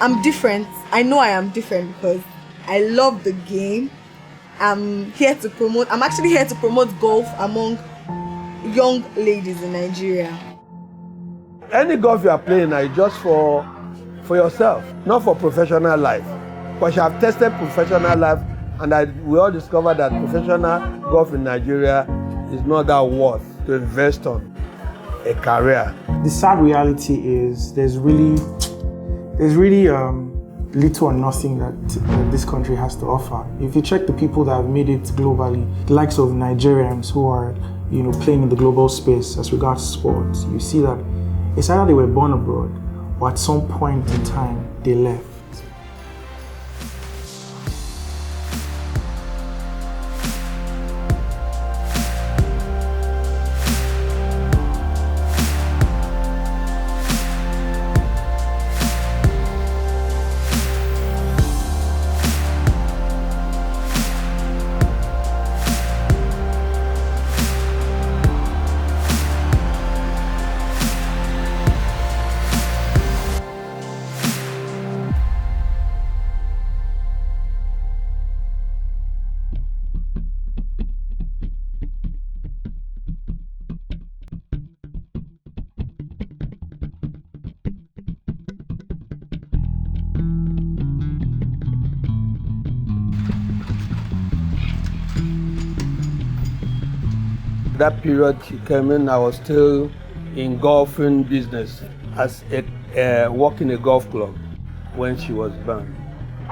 I'm different. I know I am different because I love the game. I'm actually here to promote golf among young ladies in Nigeria. Any golf you are playing is just for yourself, not for professional life. Because you have tested professional life, and we all discovered that professional golf in Nigeria is not that worth to invest on a career. The sad reality is there's really little or nothing that this country has to offer. If you check the people that have made it globally, the likes of Nigerians who are, playing in the global space as regards sports, you see that it's either they were born abroad or at some point in time they left. That period she came in, I was still in golfing business as working a golf club when she was born.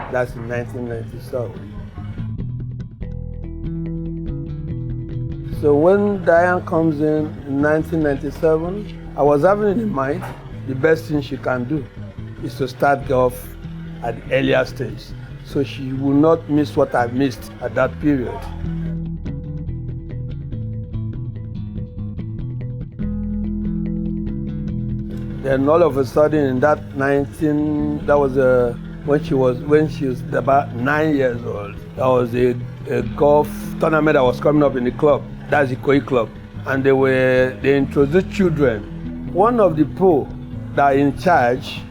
That's in 1997. So when Diane comes in 1997, I was having in mind the best thing she can do is to start golf at the earlier stage, so she will not miss what I missed at that period. Then all of a sudden in that when she was about 9 years old, there was a golf tournament that was coming up in the club. That's the Koi Club. And they introduced children. One of the pro that are in charge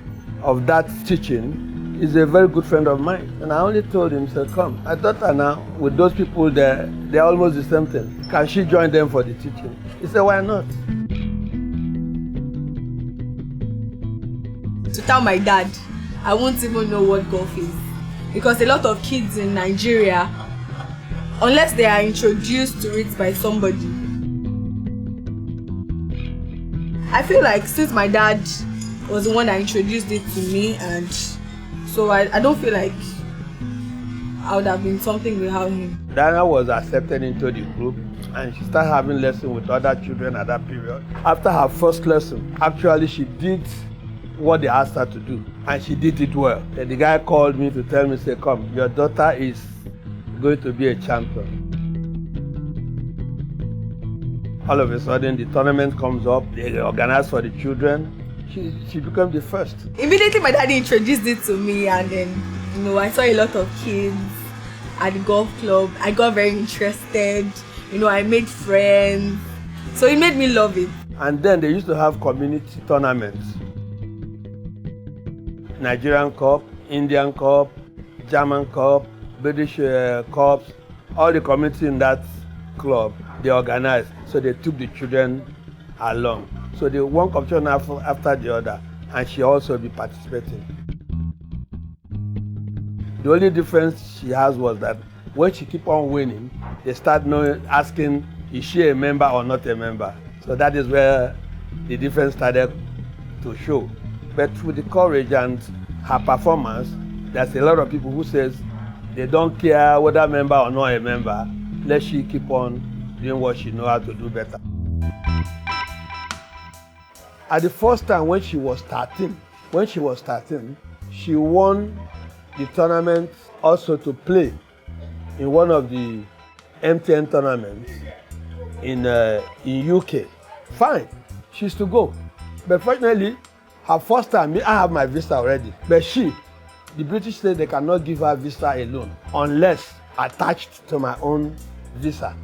of that teaching is a very good friend of mine. And I only told him, said, come. I thought now, with those people there, they're almost the same thing. Can she join them for the teaching? He said, why not? To tell my dad, I won't even know what golf is. Because a lot of kids in Nigeria, unless they are introduced to it by somebody. I feel like since my dad was the one that introduced it to me, and so I don't feel like I would have been something without him. Diana was accepted into the group and she started having lessons with other children at that period. After her first lesson, actually she did what they asked her to do, and she did it well. And the guy called me to tell me, say, come, your daughter is going to be a champion. All of a sudden, the tournament comes up, they organize for the children. She became the first. Immediately, my daddy introduced it to me, and then, I saw a lot of kids at the golf club. I got very interested. I made friends. So it made me love it. And then they used to have community tournaments. Nigerian Cup, Indian Cup, German Cup, British Cups, all the community in that club, they organized. So they took the children along. So they one competition after the other, and she also be participating. The only difference she has was that when she keep on winning, they start asking, is she a member or not a member? So that is where the difference started to show. But with the courage and her performance, there's a lot of people who says they don't care whether a member or not a member. Let she keep on doing what she knows how to do better. At the first time when she was 13, she won the tournament also to play in one of the MTN tournaments in UK. Fine, she's to go. But fortunately, her first time, I have my visa already. But the British said they cannot give her visa alone unless attached to my own visa,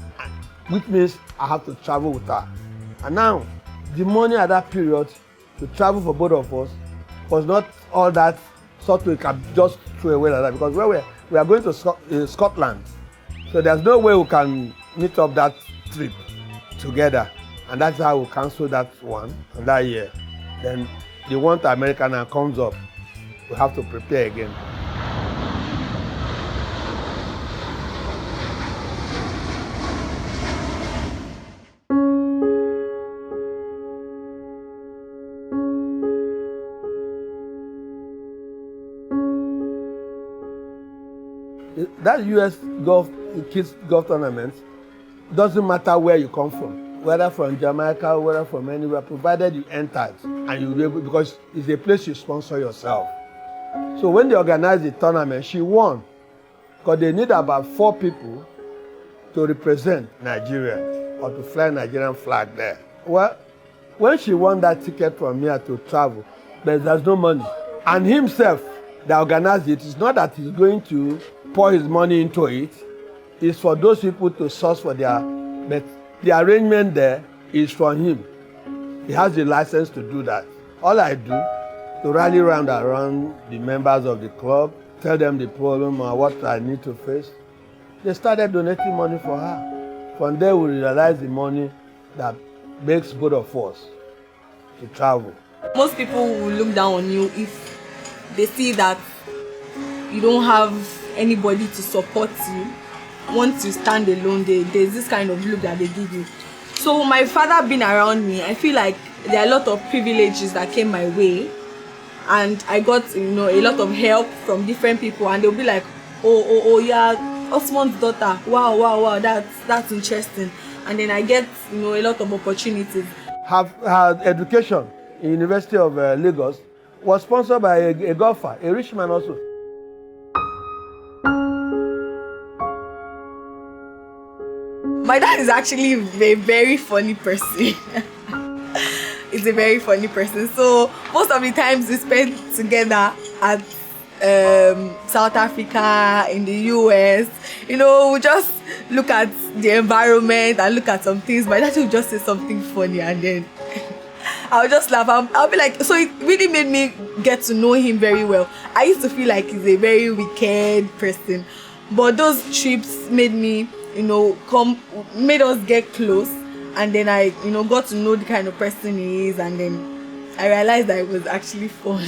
which means I have to travel with her. And now, the money at that period to travel for both of us was not all that sort we can just throw away like that, because we are going to Scotland, so there's no way we can meet up that trip together, and that's how we cancel that one and that year. Then the one to America now comes up, we have to prepare again. That US kids golf tournament doesn't matter where you come from, whether from Jamaica, whether from anywhere, provided you entered and you'll be able, because it's a place you sponsor yourself. So when they organized the tournament, she won, because they need about 4 people to represent Nigeria or to fly Nigerian flag there. Well, when she won that ticket from here to travel, but there's no money. And himself, that organized it, it's not that he's going to pour his money into it. It's for those people to source for their, but the arrangement there is for him. He has the license to do that. All I do, to rally around the members of the club, tell them the problem or what I need to face. They started donating money for her. From there, we realized the money that makes both of us to travel. Most people will look down on you if they see that you don't have anybody to support you. Once you stand alone, there's this kind of look that they give you. So my father being around me, I feel like there are a lot of privileges that came my way, and I got, you know, a lot of help from different people, and they'll be like, oh yeah, Osman's daughter, wow, that's interesting. And then I get, you know, a lot of opportunities. Her education in University of Lagos was sponsored by a golfer, a rich man also. My dad is actually a very funny person. He's a very funny person. So most of the times we spend together at South Africa, in the US, you know, we just look at the environment and look at some things. My dad will just say something funny, and then I'll just laugh. I'll be like, so it really made me get to know him very well. I used to feel like he's a very wicked person, but those trips made me, you know, made us get close, and then I, you know, got to know the kind of person he is, and then I realized that it was actually fun.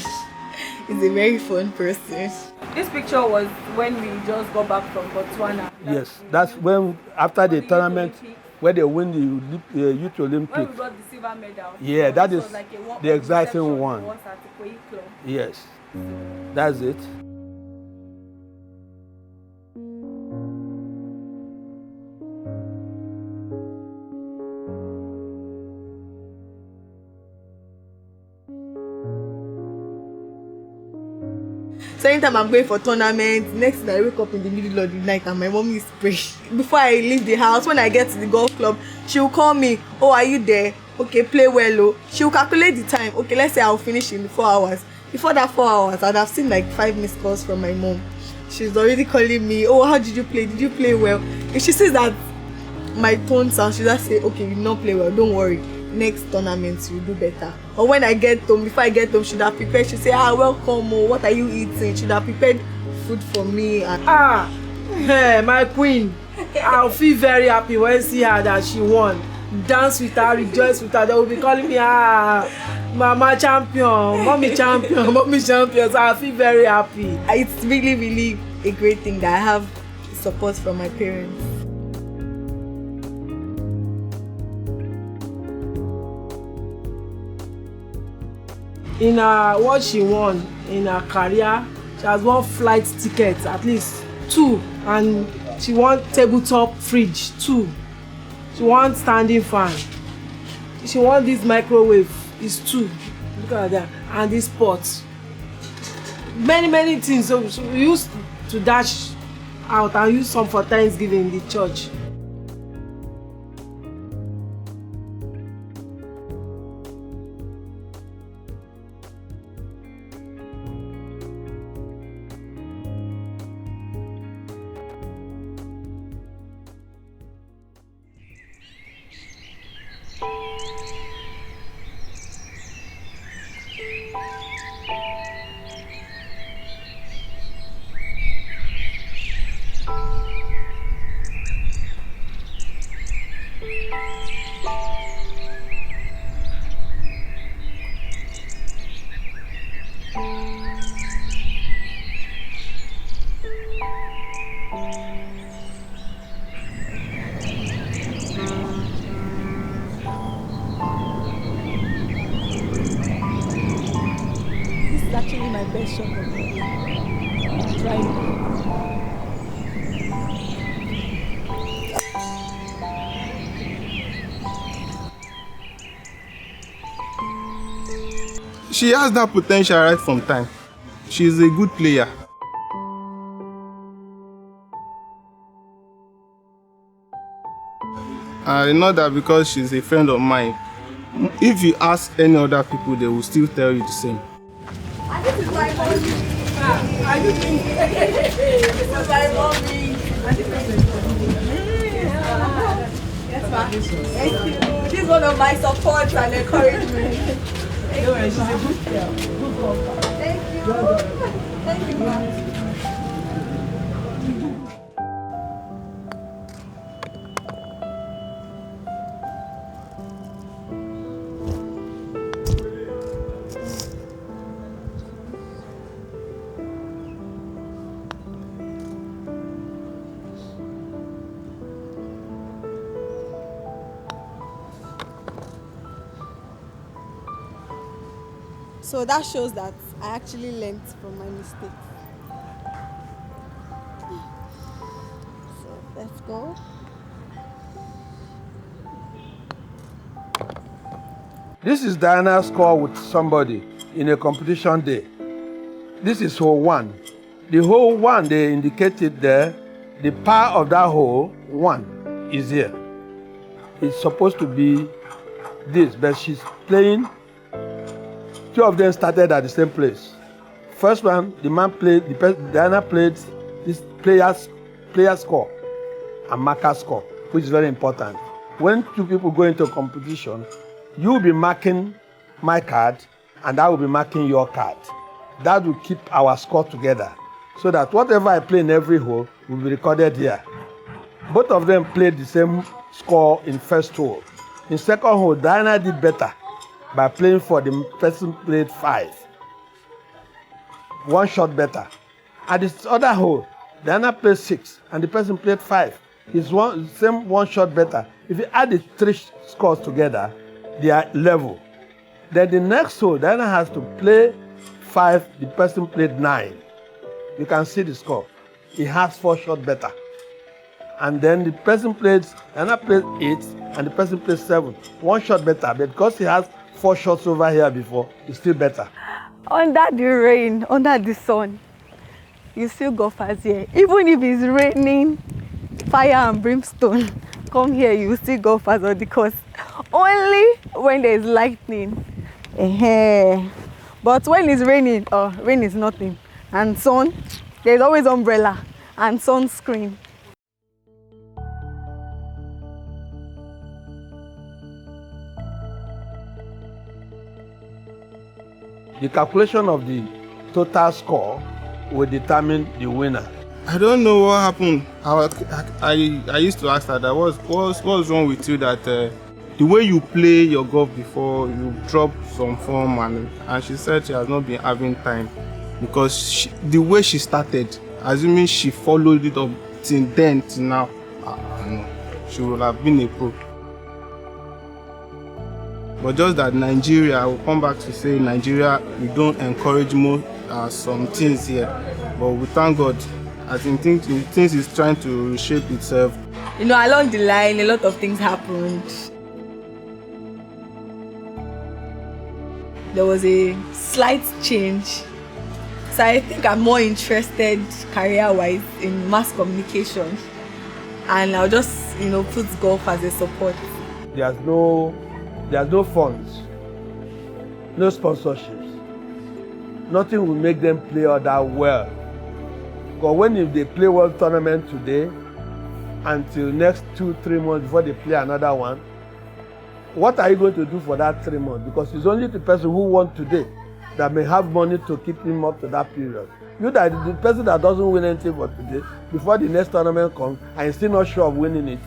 He's a very fun person. This picture was when we just got back from Botswana. Yes, that's when, after the tournament, where they win the Youth Olympic. When we got the silver medal. Yeah, that is like the exciting one. Club. Yes, that's it. So anytime I'm going for tournaments, next thing I wake up in the middle of the night and my mom is praying. Before I leave the house, when I get to the golf club, she'll call me, oh, are you there? Okay, play well, oh. She'll calculate the time. Okay, let's say I'll finish in 4 hours. Before that 4 hours, I'd have seen like 5 missed calls from my mom. She's already calling me, oh, how did you play? Did you play well? If she sees that my tone sounds, she'll just say, okay, you did not play well, don't worry. Next tournament you do better. Or when I get home, before I get home, she'd have prepared. She'd say, welcome, oh, what are you eating? She'd have prepared food for me. And hey, my queen, I'll feel very happy when I see her that she won. Dance with her, rejoice with her. They will be calling me, mama champion, mommy champion, mommy champion. So I'll feel very happy. It's really, really a great thing that I have support from my parents. In what she won in her career, she has won flight tickets, at least 2, and she won tabletop fridge 2. She won standing fan. She won this microwave is 2. Look at that, and this pot. Many things. So we used to dash out and use some for Thanksgiving in the church. best shot of the day. Try it. She has that potential right from time. She's a good player. I know that because she's a friend of mine. If you ask any other people, they will still tell you the same. And this is my mommy. Are you doing this is my mommy. And this is my mommy. Yes, ma'am. Thank you. This is one of my supports and encouragement. Thank you. She's a good girl. Good girl. Thank you. Thank you, ma'am. So that shows that I actually learned from my mistakes. So let's go. This is Diana's score with somebody in a competition day. This is hole 1. The hole 1 they indicated there, the power of that hole 1 is here. It's supposed to be this, but she's playing. 2 of them started at the same place. First one, the man played, Diana played this player's score and marker score, which is very important. When 2 people go into a competition, you will be marking my card and I will be marking your card. That will keep our score together so that whatever I play in every hole will be recorded here. Both of them played the same score in first hole. In second hole, Diana did better by playing for the person played 5. 1 shot better. At this other hole, Diana played 6 and the person played 5. It's same 1 shot better. If you add the 3 scores together, they are level. Then the next hole, Diana has to play 5, the person played 9. You can see the score. He has 4 shots better. And then the person played, Diana played 8 and the person played 7. 1 shot better, but because he has 4 shots over here before, it's still better. Under the rain, under the sun, you still golfers here. Even if it's raining, fire and brimstone, come here, you still golfers on the course. Only when there is lightning. But when it's raining, rain is nothing. And sun, there's always umbrella and sunscreen. The calculation of the total score will determine the winner. I don't know what happened. I used to ask her that what's wrong with you that the way you play your golf before, you drop some form and she said she has not been having time because the way she started, assuming she followed it up till then till now, no, she would have been a pro. But just that Nigeria, I will come back to say Nigeria, we don't encourage more some things here. But we thank God, I think things is trying to reshape itself. You know, along the line, a lot of things happened. There was a slight change. So I think I'm more interested career-wise in mass communication. And I'll just, put golf as a support. There's no funds, no sponsorships. Nothing will make them play all that well. Because if they play one tournament today, until next 2-3 months before they play another one, what are you going to do for that 3 months? Because it's only the person who won today that may have money to keep him up to that period. The person that doesn't win anything for today, before the next tournament comes, and is still not sure of winning it.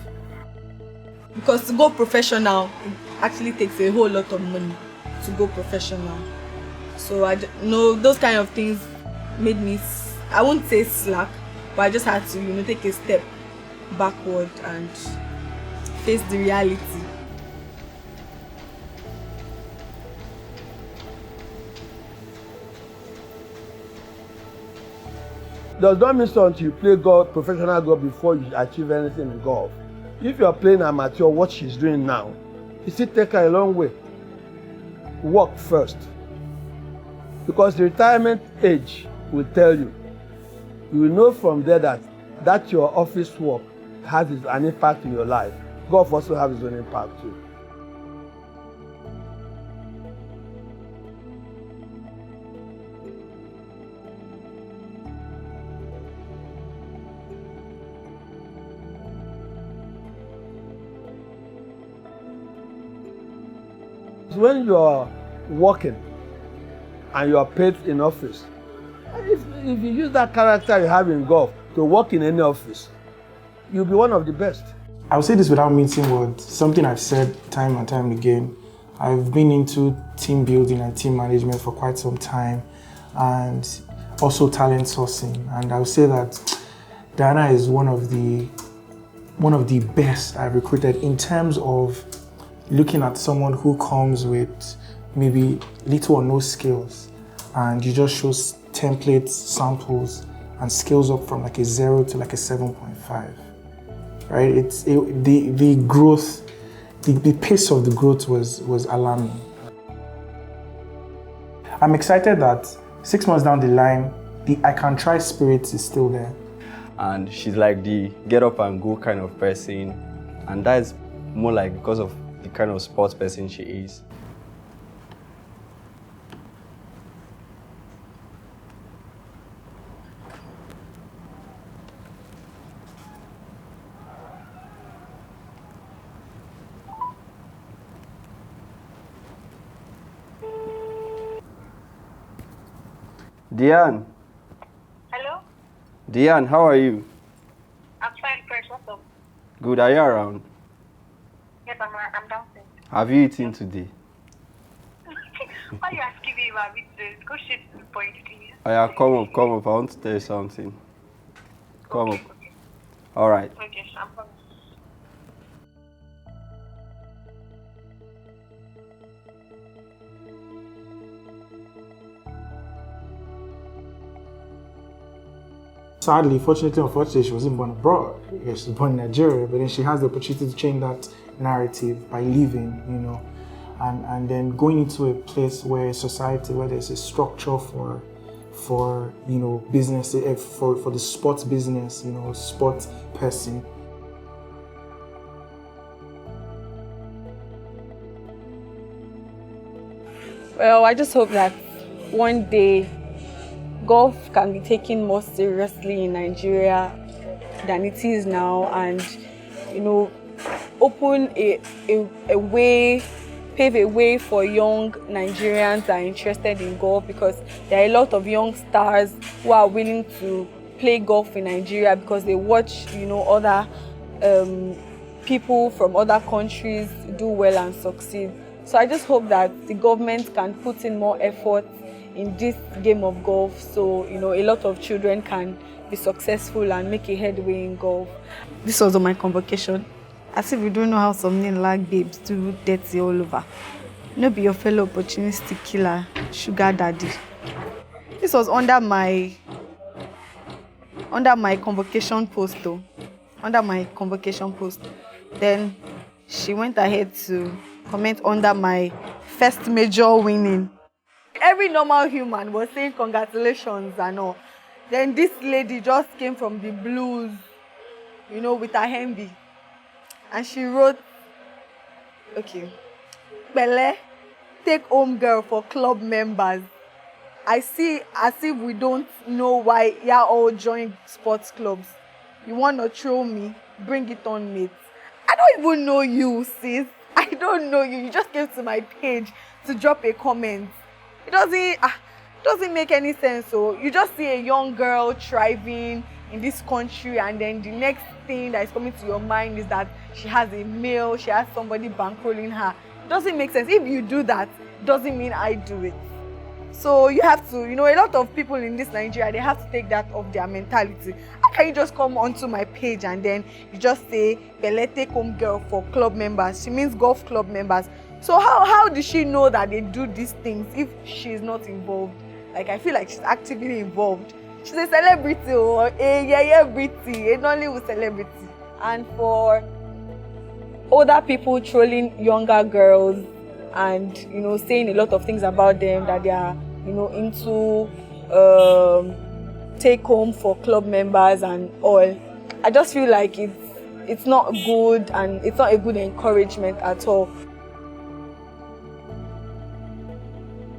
Because to go professional, it actually takes a whole lot of money to go professional. So I know those kind of things made me, I won't say slack, but I just had to, take a step backward and face the reality. does not mean so until you play golf, professional golf, before you achieve anything in golf. If you are playing amateur, what she's doing now, it still take her a long way. Work first. Because the retirement age will tell you. You will know from there that your office work has an impact in your life. Golf also has its own impact too. When you are working and you are paid in office, if you use that character you have in golf to work in any office, you'll be one of the best. I would say this without mincing words, something I've said time and time again. I've been into team building and team management for quite some time, and also talent sourcing. And I would say that Diana is one of the best I've recruited in terms of looking at someone who comes with maybe little or no skills, and you just show templates, samples, and scales up from like a 0 to like a 7.5. Right? The growth, the pace of the growth was alarming. I'm excited that 6 months down the line, the I can try spirit is still there. And she's like the get up and go kind of person, and that is more like because of the kind of sports person she is. Diane. Hello? Diane, how are you? I'm fine, Chris. What's up? Good, are you around? Yes, I'm downstairs. Have you eaten today? Why are you asking me about this? Go straight to the point, please. Oh yeah, come up. I want to tell you something. Come up. Okay. All right. Okay, I'm coming. Sadly, fortunately, unfortunately, she wasn't born abroad. Yeah, she was born in Nigeria, but then she has the opportunity to change that narrative by leaving, you know, and then going into a place where society, where there's a structure for you know, business, for the sports business, you know, sports person. Well, I just hope that one day golf can be taken more seriously in Nigeria than it is now, and you know, open a way, pave a way for young Nigerians that are interested in golf, because there are a lot of young stars who are willing to play golf in Nigeria because they watch, you know, other people from other countries do well and succeed. So I just hope that the government can put in more effort in this game of golf, so you know, a lot of children can be successful and make a headway in golf. This was on my convocation. As if you don't know how some like babes do dirty all over. No be your fellow opportunistic killer, sugar daddy. This was under my convocation post though. Under my convocation post. Then she went ahead to comment under my first major winning. Every normal human was saying congratulations and all. Then this lady just came from the blues, you know, with her envy. And she wrote, okay, Bele, take home girl for club members. I see as if we don't know why you all joined sports clubs. You want to throw me? Bring it on, mate. I don't even know you, sis. I don't know you. You just came to my page to drop a comment. It doesn't make any sense. So you just see a young girl thriving in this country, and then the next thing that is coming to your mind is that she has a male, she has somebody bankrolling her. It doesn't make sense. If you do that, doesn't mean I do it. So you have to, you know, a lot of people in this Nigeria, they have to take that off their mentality. How can you just come onto my page and then you just say, Bele, take home girl for club members? She means golf club members. So how does she know that they do these things if she's not involved? Like, I feel like she's actively involved. she's a celebrity, or a celebrity, a Nollywood celebrity. And for older people trolling younger girls and, you know, saying a lot of things about them, that they are, you know, into take home for club members and all, I just feel like it's not good, and it's not a good encouragement at all.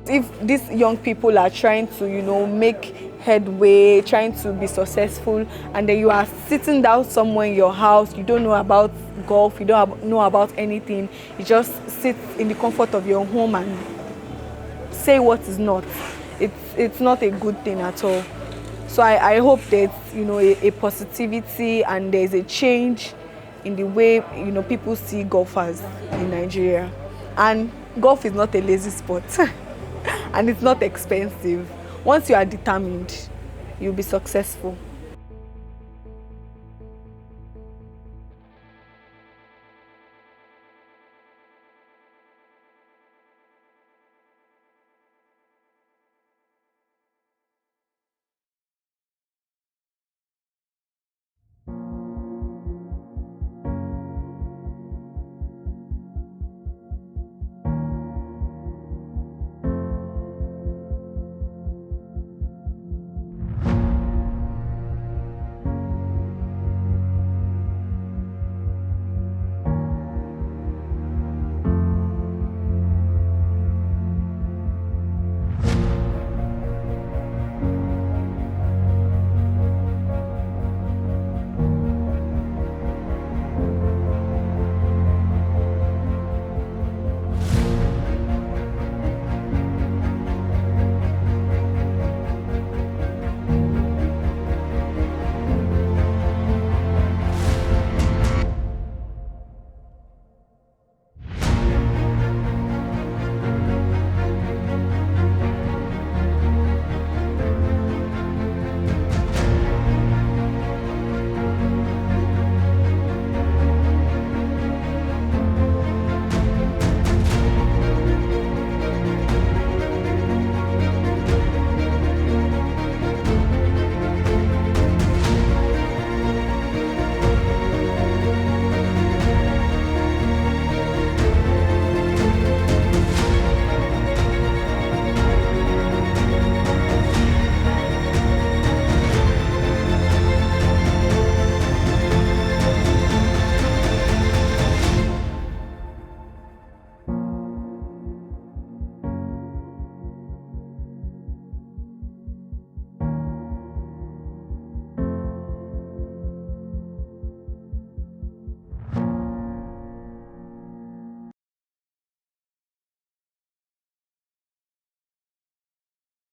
If these young people are trying to, you know, make headway, trying to be successful, and then you are sitting down somewhere in your house, you don't know about golf, you don't know about anything, you just sit in the comfort of your home and say what is not. It's not a good thing at all. So I hope that, you know, a positivity, and there's a change in the way, you know, people see golfers in Nigeria. And golf is not a lazy sport. And it's not expensive. Once you are determined, you'll be successful.